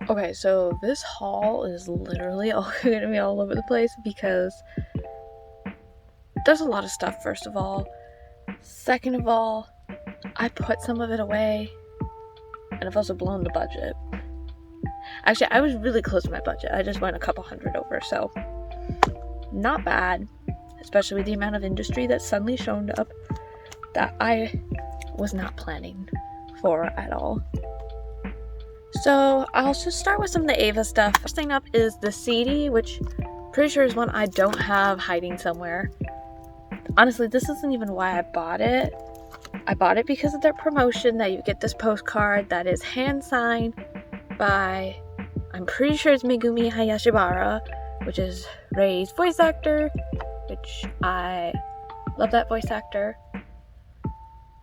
Okay, so this haul is literally all gonna be all over the place because there's a lot of stuff, first of all. Second of all, I put some of it away, and I've also blown the budget. Actually, I was really close to my budget. I just went a couple hundred over, so not bad, especially with the amount of industry that suddenly showed up that I was not planning for at all. So I'll just start with some of the Ava stuff. First thing up is the CD, which pretty sure is one I don't have hiding somewhere. Honestly, this isn't even why I bought it. I bought it because of their promotion that you get this postcard that is hand signed by, I'm pretty sure it's Megumi Hayashibara, which is Rei's voice actor, which I love that voice actor.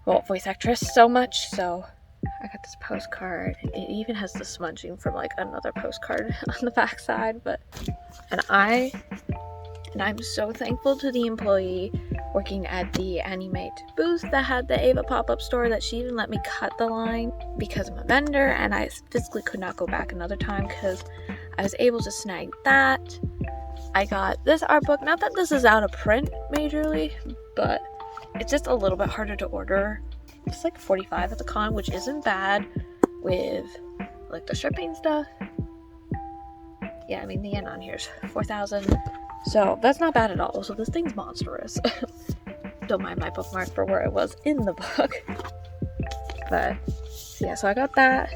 Well, voice actress so much, so I got this postcard. It even has the smudging from like another postcard on the back side, and I'm so thankful to the employee working at the Animate booth that had the Ava pop-up store that she even let me cut the line because I'm a vendor, and I physically could not go back another time because I was able to snag that. I got this art book. Not that this is out of print majorly, but it's just a little bit harder to order. It's like $45 at the con, which isn't bad with like the shipping stuff. Yeah, I mean the yen on here is 4,000, so that's not bad at all. So this thing's monstrous. Don't mind my bookmark for where it was in the book. But yeah, so I got that.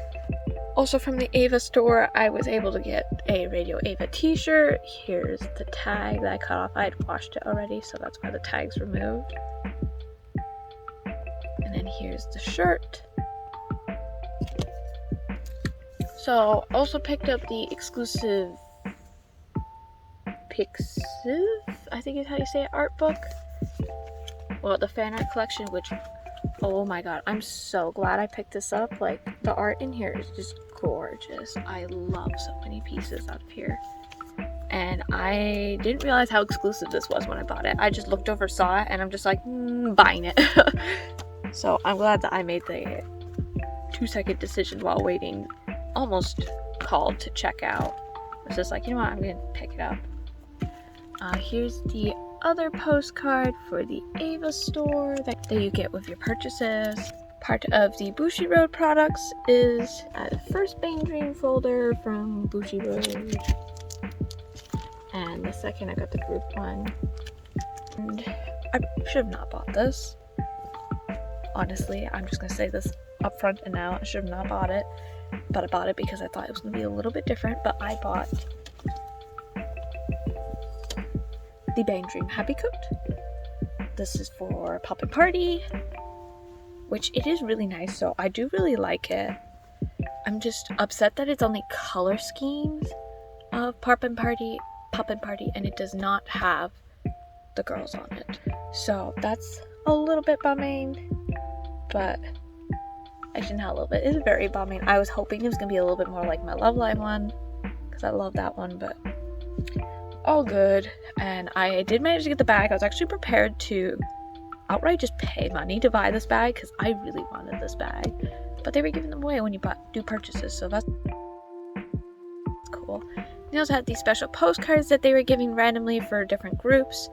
Also from the Ava store, I was able to get a Radio Ava t-shirt. Here's the tag that I cut off. I had washed it already, so that's why the tag's removed. And then here's the shirt. So, also picked up the exclusive Pixiv, I think is how you say it, art book. Well, the fan art collection, which, oh my god, I'm so glad I picked this up. Like, the art in here is just gorgeous. I love so many pieces out of here. And I didn't realize how exclusive this was when I bought it. I just looked over, saw it, and I'm just like, buying it. So I'm glad that I made the 2-second decision while waiting, almost called to check out. I was just like, you know what, I'm gonna pick it up. Here's the other postcard for the Ava store that you get with your purchases. Part of the Bushiroad products is a first Bane Dream folder from Bushiroad. And the second I got the group one. And I should have not bought this. Honestly, I'm just gonna say this up front and now. I should have not bought it. But I bought it because I thought it was gonna be a little bit different. But I bought the Bang Dream Happy Coat. This is for Pop and Party, which it is really nice, so I do really like it. I'm just upset that it's only color schemes of Pop and Party, and it does not have the girls on it. So that's a little bit bumming, but actually not a little bit. It's very bumming. I was hoping it was gonna be a little bit more like my Love Live one, because I love that one, but all good. And I did manage to get the bag. I was actually prepared to outright just pay money to buy this bag because I really wanted this bag, but they were giving them away when you do purchases, so that's cool. They also had these special postcards that they were giving randomly for different groups.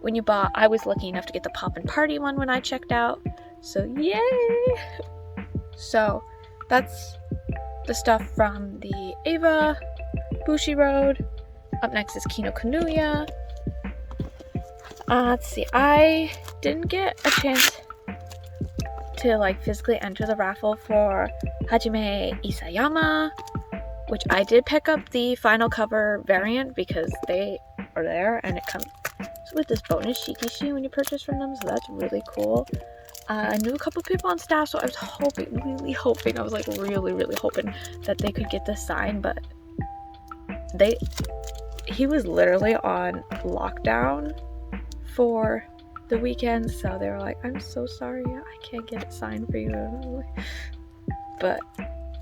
When you bought, I was lucky enough to get the Pop and Party one when I checked out, so yay! So that's the stuff from the Ava Bushiroad. Up next is Kinokuniya. Let's see, I didn't get a chance to like physically enter the raffle for Hajime Isayama, which I did pick up the final cover variant because they are there, and it comes with this bonus shikishi when you purchase from them, so that's really cool. I knew a couple people on staff, so I was really hoping that they could get this signed, but he was literally on lockdown for the weekend, so they were like, I'm so sorry, I can't get it signed for you. But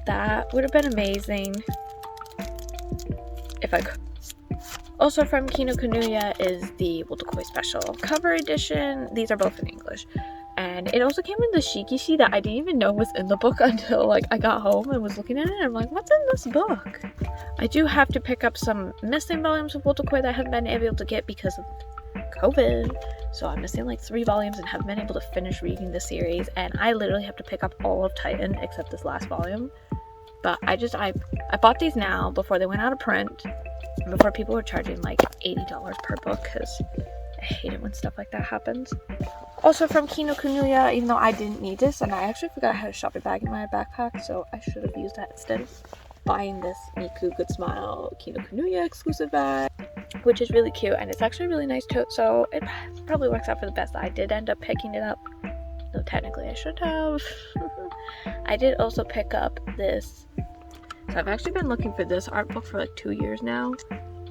that would have been amazing if I could. Also from Kinokuniya is the Wotakoi Special Cover Edition. These are both in English. And it also came in the shikishi that I didn't even know was in the book until like I got home and was looking at it and I'm like, what's in this book? I do have to pick up some missing volumes of Wotakoi that I haven't been able to get because of COVID. So I'm missing like 3 volumes and haven't been able to finish reading the series, and I literally have to pick up all of Titan except this last volume. But I bought these now before they went out of print, before people were charging like $80 per book, because I hate it when stuff like that happens. Also from Kinokuniya, even though I didn't need this, and I actually forgot I had a shopping bag in my backpack, so I should have used that instead of buying this Miku Good Smile Kinokuniya exclusive bag, which is really cute, and it's actually a really nice tote, so it probably works out for the best. I did end up picking it up, though technically I should have. I did also pick up this, so I've actually been looking for this art book for like 2 years now.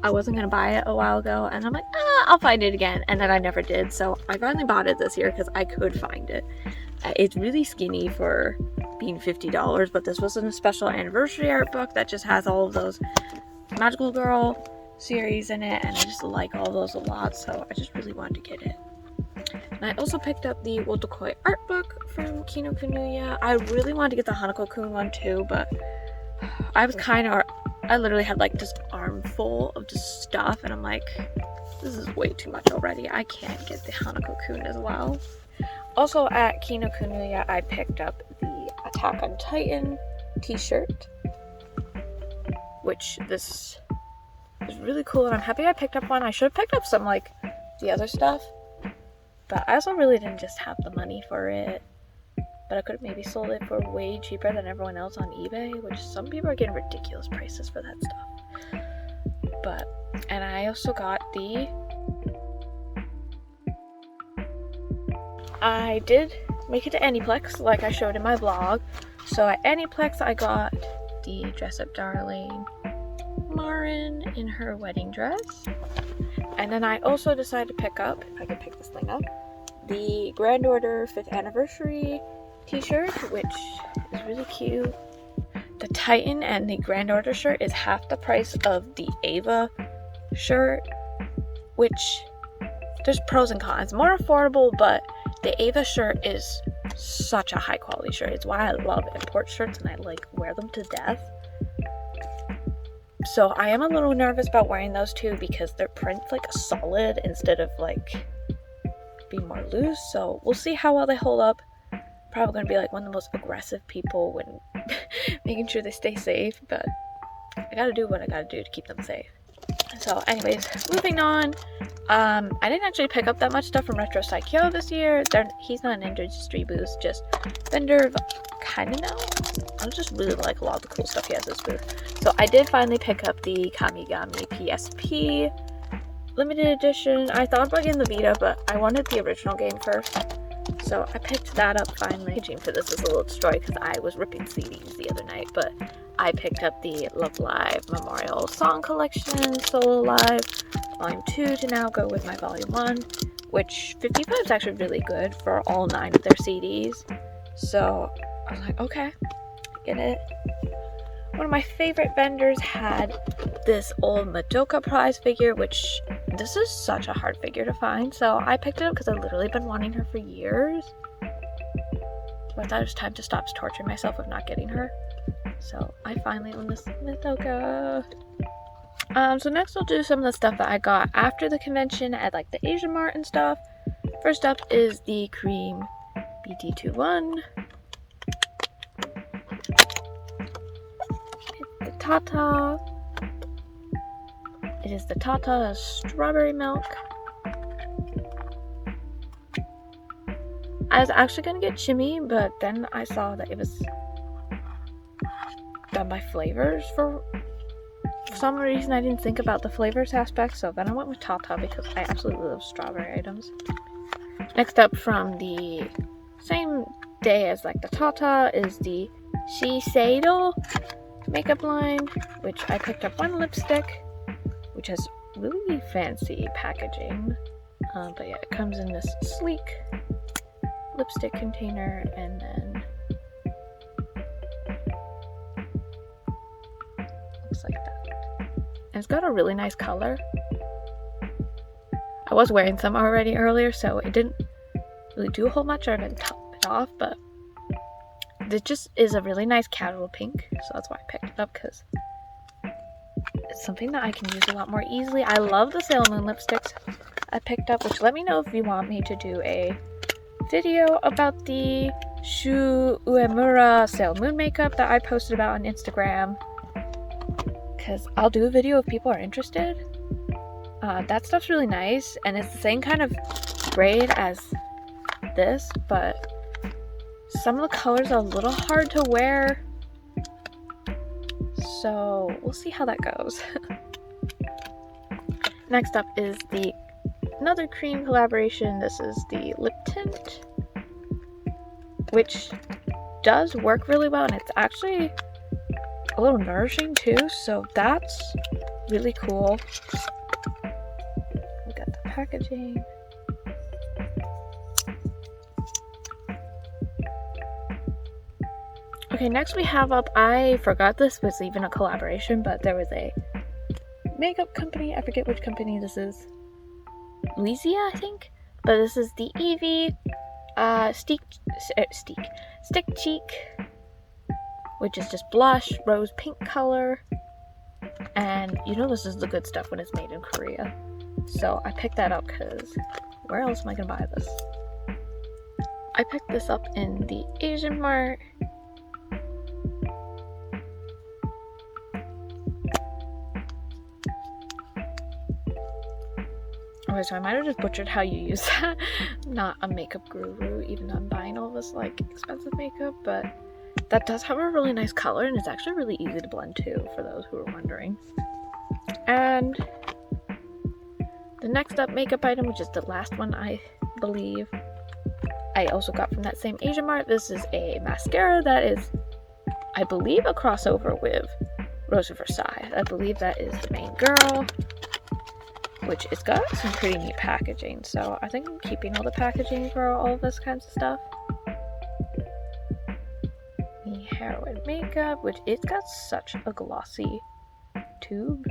I wasn't going to buy it a while ago, and I'm like, I'll find it again, and then I never did, so I finally bought it this year because I could find it. It's really skinny for being $50, but this was a special anniversary art book that just has all of those Magical Girl series in it, and I just like all those a lot, so I just really wanted to get it. And I also picked up the Wotakoi art book from Kinokuniya. I really wanted to get the Hanako-kun one too, but I literally had like this armful of just stuff, and I'm like, this is way too much already. I can't get the Hanako-kun as well. Also at Kinokuniya, I picked up the Attack on Titan t-shirt, which this is really cool, and I'm happy I picked up one. I should have picked up some like the other stuff, but I also really didn't just have the money for it. But I could have maybe sold it for way cheaper than everyone else on eBay, which some people are getting ridiculous prices for that stuff. And I also got I did make it to Aniplex, like I showed in my vlog. So at Aniplex, I got the Dress Up Darling Marin in her wedding dress. And then I also decided to pick up, if I can pick this thing up, the Grand Order 5th Anniversary t-shirt, which is really cute. The Titan and the Grand Order shirt is half the price of the Ava shirt, which there's pros and cons. More affordable, but the Ava shirt is such a high quality shirt. It's why I love import shirts and I like wear them to death. So I am a little nervous about wearing those two because their print's like solid instead of like being more loose. So we'll see how well they hold up. Probably gonna be like one of the most aggressive people when making sure they stay safe, but I gotta do what I gotta do to keep them safe. So anyways, moving on. I didn't actually pick up that much stuff from Retro Saikyo this year. He's not an industry booth, just vendor kind of now. I just really like a lot of the cool stuff he has at this booth. So I did finally pick up the Kamigami PSP limited edition. I thought about getting the Vita, but I wanted the original game first. So I picked that up finally. Packaging for this is a little destroyed because I was ripping CDs the other night, but I picked up the Love Live Memorial Song Collection Solo Live Volume 2 to now go with my Volume 1, which 55 is actually really good for all 9 of their CDs. So I was like, okay, get it. One of my favorite vendors had this old Madoka prize figure, which this is such a hard figure to find, so I picked it up because I've literally been wanting her for years. So I thought it was time to stop torturing myself of not getting her. So I finally own this Madoka. So next I'll do some of the stuff that I got after the convention at like the Asian Mart and stuff. First up is the Cream BT21. The Tata. It is the Tata Strawberry Milk. I was actually gonna get Chimmy, but then I saw that it was done by flavors. For some reason I didn't think about the flavors aspect, so then I went with Tata because I absolutely love strawberry items. Next up, from the same day as like the Tata, is the Shiseido makeup line, which I picked up one lipstick, which has really fancy packaging, but yeah, it comes in this sleek lipstick container, and then looks like that. And it's got a really nice color. I was wearing some already earlier, so it really do a whole much. I've been topping it off, but this just is a really nice casual pink, so that's why I picked it up, because it's something that I can use a lot more easily. I love the Sailor Moon lipsticks I picked up, which let me know if you want me to do a video about the Shu Uemura Sailor Moon makeup that I posted about on Instagram, because I'll do a video if people are interested. That stuff's really nice, and it's the same kind of grade as this, but some of the colors are a little hard to wear, so we'll see how that goes. Next up is another cream collaboration. This is the lip tint, which does work really well, and it's actually a little nourishing too, so that's really cool. We got the packaging. Okay, next we have up, I forgot this was even a collaboration, but there was a makeup company, I forget which company this is, Louisia I think, but this is the Eevee Stick Cheek, which is just blush, rose pink color, and you know this is the good stuff when it's made in Korea, so I picked that up because where else am I gonna buy this? I picked this up in the Asian Mart. Okay, so I might have just butchered how you use that. I'm not a makeup guru, even though I'm buying all this like expensive makeup, but that does have a really nice color, and it's actually really easy to blend too, for those who are wondering. And the next up makeup item, which is the last one I believe I also got from that same Asian Mart. This is a mascara that is, I believe, a crossover with Rose of Versailles. I believe that is the main girl, which it's got some pretty neat packaging, so I think I'm keeping all the packaging for all of this kinds of stuff. The Heroine makeup, which it's got such a glossy tube.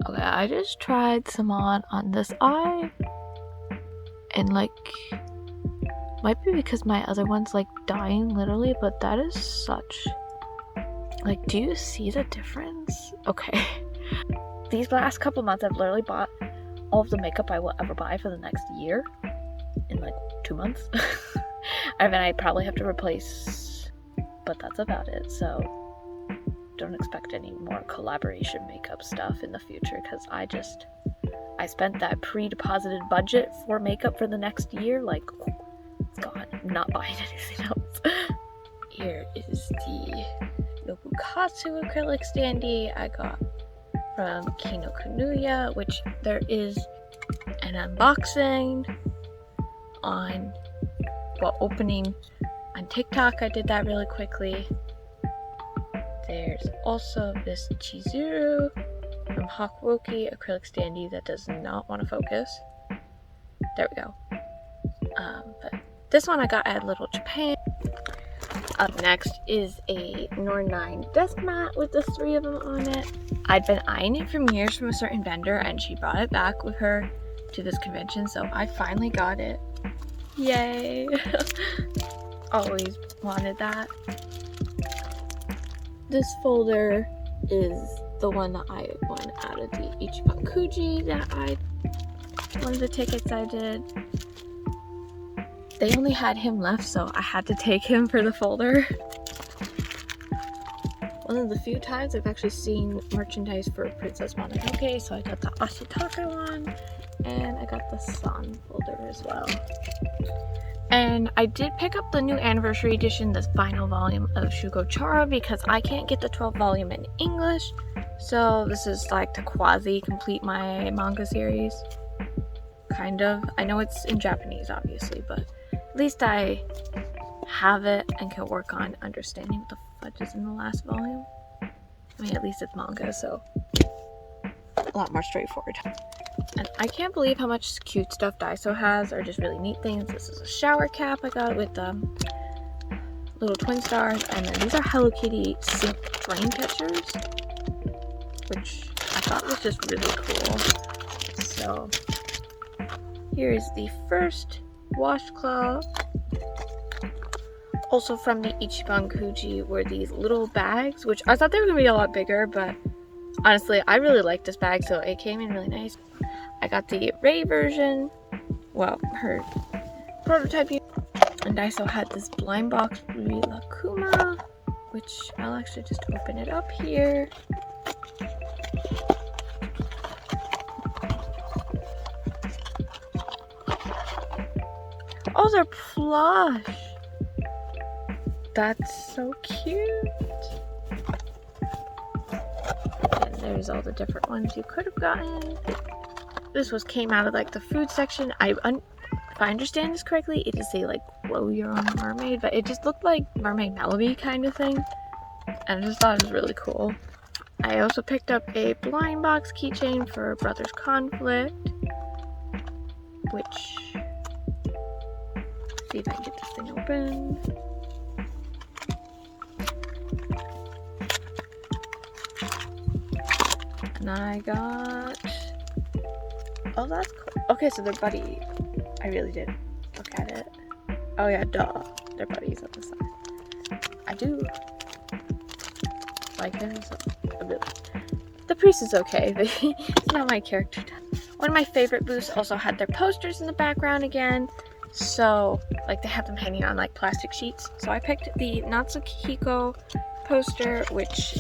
Okay, I just tried some on this eye, and like, might be because my other one's like dying literally, but that is such, like, do you see the difference? Okay. These last couple months I've literally bought all of the makeup I will ever buy for the next year in like 2 months. And then I probably have to replace, but that's about it, so don't expect any more collaboration makeup stuff in the future, because I spent that pre-deposited budget for makeup for the next year, like, it's gone. I'm not buying anything else. Here is the Nobukatsu acrylic standee I got from Kinokuniya, which there is an unboxing on, well, opening on TikTok. I did that really quickly. There's also this Chizuru from Hakuoki acrylic standee that does not want to focus. There we go. But this one I got at Little Japan. Up next is a Nor9 desk mat with the 3 of them on it. I'd been eyeing it for years from a certain vendor, and she brought it back with her to this convention, so I finally got it. Yay! Always wanted that. This folder is the one that I won out of the Ichiban Kuji that one of the tickets I did. They only had him left, so I had to take him for the folder. One of the few times I've actually seen merchandise for Princess Mononoke, so I got the Ashitaka one, and I got the San folder as well. And I did pick up the new anniversary edition, this final volume of Shugo Chara, because I can't get the 12th volume in English, so this is like to quasi-complete my manga series. Kind of. I know it's in Japanese, obviously, but at least I have it and can work on understanding what the fudge is in the last volume. I mean, at least it's manga, so a lot more straightforward. And I can't believe how much cute stuff Daiso has, or just really neat things. This is a shower cap I got with little twin stars, and then these are Hello Kitty silk flame catchers, which I thought was just really cool. So here's the first washcloth. Also from the Ichiban Kuji were these little bags, which I thought they were gonna be a lot bigger, but honestly I really like this bag, so it came in really nice. I got the Ray version, well, her prototype, and I also had this blind box Lakuma, which I'll actually just open it up here. Oh, they're plush. That's so cute. And there's all the different ones you could have gotten. This came out of like the food section. If I understand this correctly, it is a like grow your own mermaid, but it just looked like Mermaid Melody kind of thing. And I just thought it was really cool. I also picked up a blind box keychain for Brothers Conflict, which, see if I can get this thing open. And I got, oh, that's cool. Okay, so they're buddy. I really did look at it. Oh yeah, duh. They're buddies on the side. I do like this. The priest is okay. It's not my character. One of my favorite booths also had their posters in the background again. So, like, they have them hanging on like plastic sheets. So I picked the Natsuhiko poster, which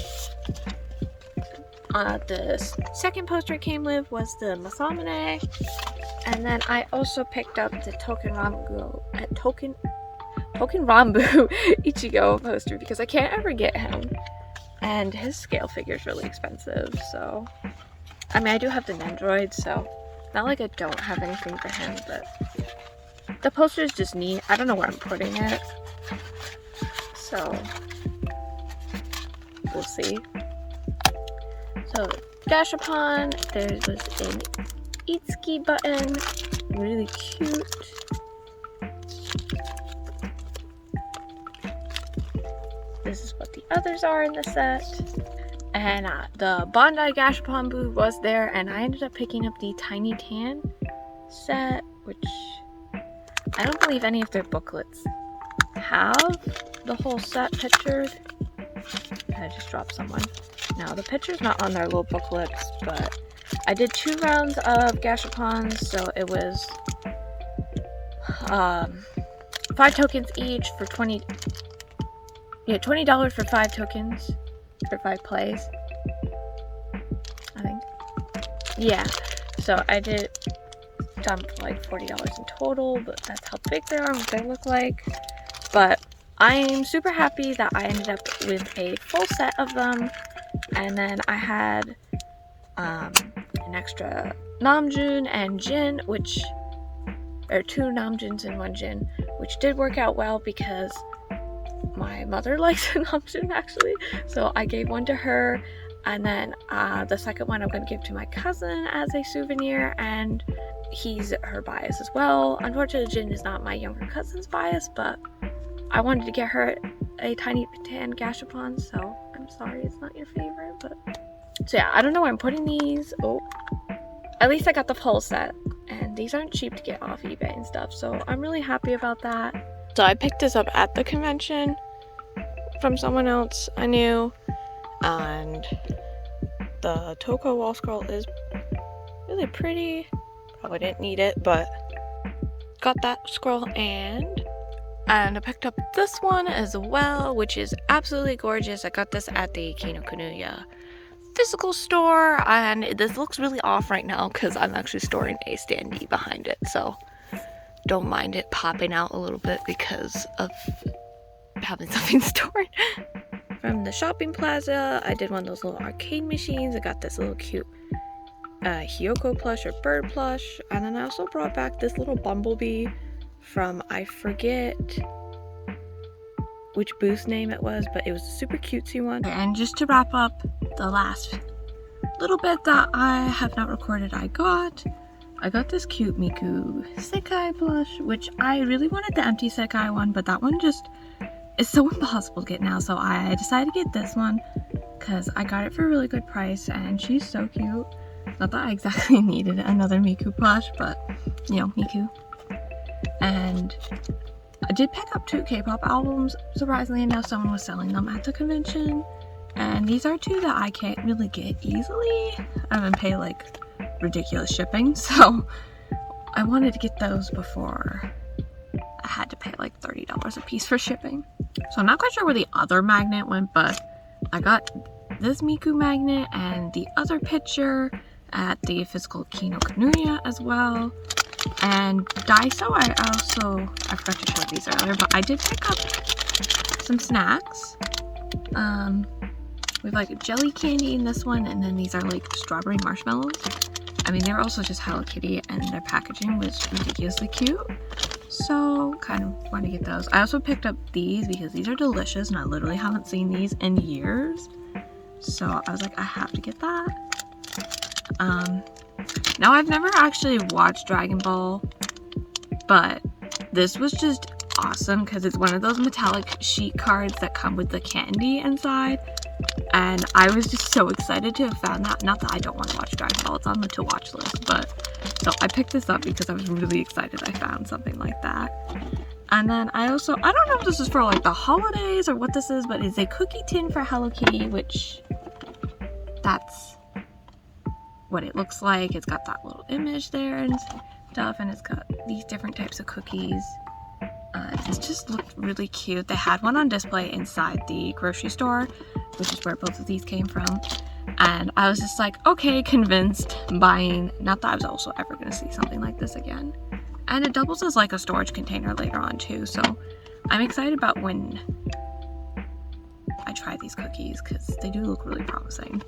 the second poster it came with was the Masamune. And then I also picked up the Token Rambu Ichigo poster because I can't ever get him. And his scale figure is really expensive, so... I mean, I do have the Nendroid, so... Not like I don't have anything for him, but... The poster is just neat. I don't know where I'm putting it. So... we'll see. So, Gashapon, there was an Itsuki button. Really cute. This is what the others are in the set. And the Bandai Gashapon booth was there, and I ended up picking up the Tiny Tan set, which I don't believe any of their booklets have the whole set pictured. I just dropped someone. Now, the picture's not on their little booklets, but I did 2 rounds of Gashapons, so it was 5 tokens each for $20 for 5 tokens for 5 plays, I think. Yeah, so I did dump like $40 in total, but that's how big they are and what they look like. But I'm super happy that I ended up with a full set of them, and then I had an extra Namjoon and Jin, which are 2 Namjoons and 1 Jin, which did work out well because my mother likes an Namjoon actually, so I gave one to her, and then the second one I'm going to give to my cousin as a souvenir, and he's her bias as well. Unfortunately, Jin is not my younger cousin's bias, but I wanted to get her a Tiny Tan Gashapon, so I'm sorry it's not your favorite, but... So yeah, I don't know where I'm putting these. Oh, at least I got the full set, and these aren't cheap to get off eBay and stuff, so I'm really happy about that. So I picked this up at the convention from someone else I knew, and the Toko Wallscroll is really pretty. Probably didn't need it, but got that scroll, and I picked up this one as well, which is absolutely gorgeous. I got this at the Kinokuniya physical store, and this looks really off right now because I'm actually storing a standee behind it, so don't mind it popping out a little bit because of having something stored. From the shopping plaza, I did one of those little arcade machines. I got this little cute Hiyoko plush or bird plush, and then I also brought back this little bumblebee from, I forget which booth name it was, but it was a super cutesy one. And just to wrap up the last little bit that I have not recorded, I got this cute Miku Sekai plush, which I really wanted the empty Sekai one, but that one just is so impossible to get now, so I decided to get this one because I got it for a really good price, and she's so cute. Not that I exactly needed another Miku plush, but, you know, Miku. And I did pick up 2 K-pop albums, surprisingly enough. Someone was selling them at the convention. And these are 2 that I can't really get easily. I haven't paid like ridiculous shipping, so I wanted to get those before I had to pay like $30 a piece for shipping. So I'm not quite sure where the other magnet went, but I got this Miku magnet and the other picture at the physical Kinokuniya as well. And Daiso, I forgot to show these earlier, but I did pick up some snacks. We have like jelly candy in this one, and then these are like strawberry marshmallows. I mean, they were also just Hello Kitty, and their packaging was ridiculously cute. So, kind of want to get those. I also picked up these because these are delicious, and I literally haven't seen these in years. So, I was like, I have to get that. Now, I've never actually watched Dragon Ball, but this was just awesome because it's one of those metallic sheet cards that come with the candy inside. And I was just so excited to have found that. Not that I don't want to watch Dragon Ball, it's on the to watch list, but so I picked this up because I was really excited I found something like that. And then I don't know if this is for like the holidays or what this is, but it's a cookie tin for Hello Kitty, which that's what it looks like. It's got that little image there and stuff, and it's got these different types of cookies. This just looked really cute. They had one on display inside the grocery store, which is where both of these came from. And I was just like, okay, convinced, buying. Not that I was also ever going to see something like this again. And it doubles as like a storage container later on too. So I'm excited about when I try these cookies because they do look really promising.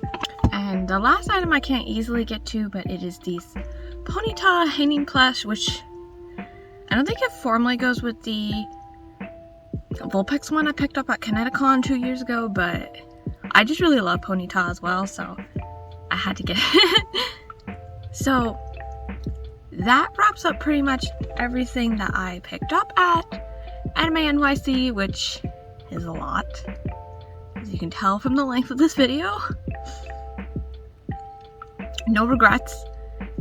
And the last item I can't easily get to, but it is these Ponyta hanging plush, which I don't think it formally goes with the Vulpix one I picked up at Kinokuniya 2 years ago, but I just really love Ponyta as well, so I had to get it. So that wraps up pretty much everything that I picked up at Anime NYC, which is a lot, as you can tell from the length of this video. No regrets.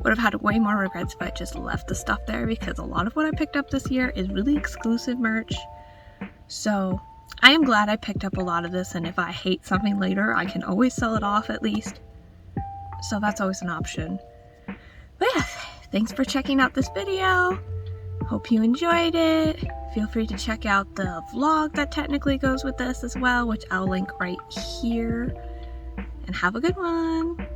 Would have had way more regrets if I just left the stuff there, because a lot of what I picked up this year is really exclusive merch. So I am glad I picked up a lot of this, and if I hate something later, I can always sell it off at least. So that's always an option. But yeah, thanks for checking out this video. Hope you enjoyed it. Feel free to check out the vlog that technically goes with this as well, which I'll link right here. And have a good one.